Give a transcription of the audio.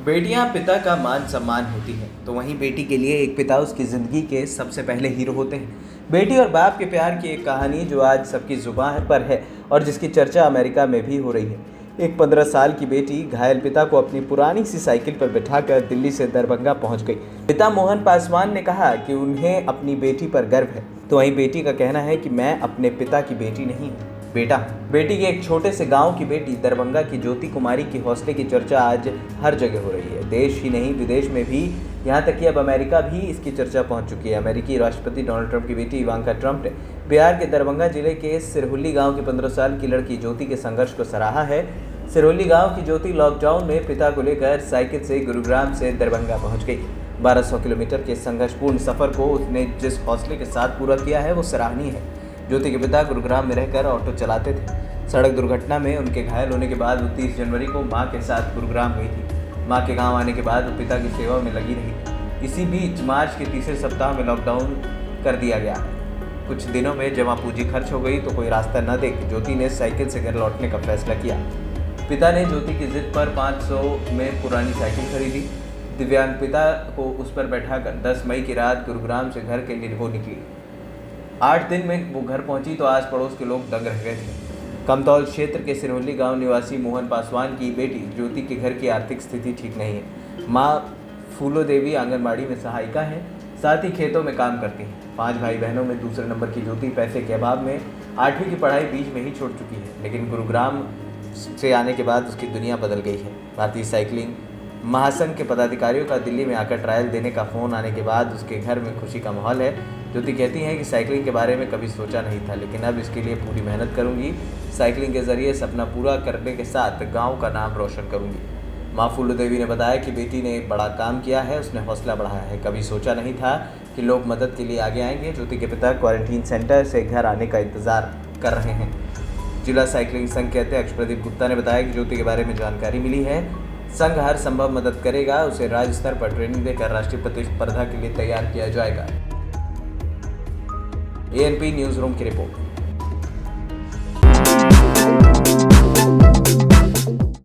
बेटियां पिता का मान सम्मान होती हैं, तो वहीं बेटी के लिए एक पिता उसकी ज़िंदगी के सबसे पहले हीरो होते हैं। बेटी और बाप के प्यार की एक कहानी जो आज सबकी जुबान पर है और जिसकी चर्चा अमेरिका में भी हो रही है। एक 15 साल की बेटी घायल पिता को अपनी पुरानी सी साइकिल पर बिठाकर दिल्ली से दरभंगा पहुंच गई। पिता मोहन पासवान ने कहा कि उन्हें अपनी बेटी पर गर्व है, तो वहीं बेटी का कहना है कि मैं अपने पिता की बेटी नहीं हूँ, बेटा। बेटी के एक छोटे से गांव की बेटी दरभंगा की ज्योति कुमारी की हौसले की चर्चा आज हर जगह हो रही है। देश ही नहीं विदेश में भी, यहाँ तक कि अब अमेरिका भी इसकी चर्चा पहुंच चुकी है। अमेरिकी राष्ट्रपति डोनाल्ड ट्रंप की बेटी इवांका ट्रंप ने बिहार के दरभंगा जिले के सिरहुल्ली गांव की 15 साल की लड़की ज्योति के संघर्ष को सराहा है। सिरहुल्ली गांव की ज्योति लॉकडाउन में पिता को लेकर साइकिल से गुरुग्राम से दरभंगा पहुंच गई। 1200 किलोमीटर के संघर्षपूर्ण सफर को उसने जिस हौसले के साथ पूरा किया है वो सराहनीय है। ज्योति के पिता गुरुग्राम में रहकर ऑटो चलाते थे। सड़क दुर्घटना में उनके घायल होने के बाद वो 30 जनवरी को मां के साथ गुरुग्राम गई थी। मां के गांव आने के बाद वो पिता की सेवा में लगी रही। इसी बीच मार्च के तीसरे सप्ताह में लॉकडाउन कर दिया गया। कुछ दिनों में जमा पूंजी खर्च हो गई तो कोई रास्ता न देख ज्योति ने साइकिल से घर लौटने का फैसला किया। पिता ने ज्योति की जिद पर 500 में पुरानी साइकिल खरीदी। दिव्यांग पिता को उस पर बैठाकर 10 मई की रात गुरुग्राम से घर के लिए वो निकली। 8 दिन में वो घर पहुंची तो आस पड़ोस के लोग दंग रह गए थे। कमतौल क्षेत्र के सिरहुल्ली गांव निवासी मोहन पासवान की बेटी ज्योति के घर की आर्थिक स्थिति ठीक नहीं है। मां फूलो देवी आंगनबाड़ी में सहायिका है, साथ ही खेतों में काम करती हैं। 5 भाई बहनों में दूसरे नंबर की ज्योति पैसे के अभाव में 8वीं की पढ़ाई बीच में ही छोड़ चुकी है, लेकिन गुरुग्राम से आने के बाद उसकी दुनिया बदल गई है। भारतीय साइकिलिंग महासंघ के पदाधिकारियों का दिल्ली में आकर ट्रायल देने का फ़ोन आने के बाद उसके घर में खुशी का माहौल है। ज्योति कहती हैं कि साइकिलिंग के बारे में कभी सोचा नहीं था, लेकिन अब इसके लिए पूरी मेहनत करूंगी। साइकिलिंग के ज़रिए सपना पूरा करने के साथ गांव का नाम रोशन करूंगी। मां फूलो देवी ने बताया कि बेटी ने एक बड़ा काम किया है, उसने हौसला बढ़ाया है। कभी सोचा नहीं था कि लोग मदद के लिए आगे आएंगे। ज्योति के पिता क्वारंटीन सेंटर से घर आने का इंतज़ार कर रहे हैं। जिला साइकिलिंग संघ के अध्यक्ष प्रदीप गुप्ता ने बताया कि ज्योति के बारे में जानकारी मिली है। संघ हर संभव मदद करेगा, उसे राज्य स्तर पर ट्रेनिंग देकर राष्ट्रीय प्रतिस्पर्धा के लिए तैयार किया जाएगा। ANP न्यूज़ रूम की रिपोर्ट।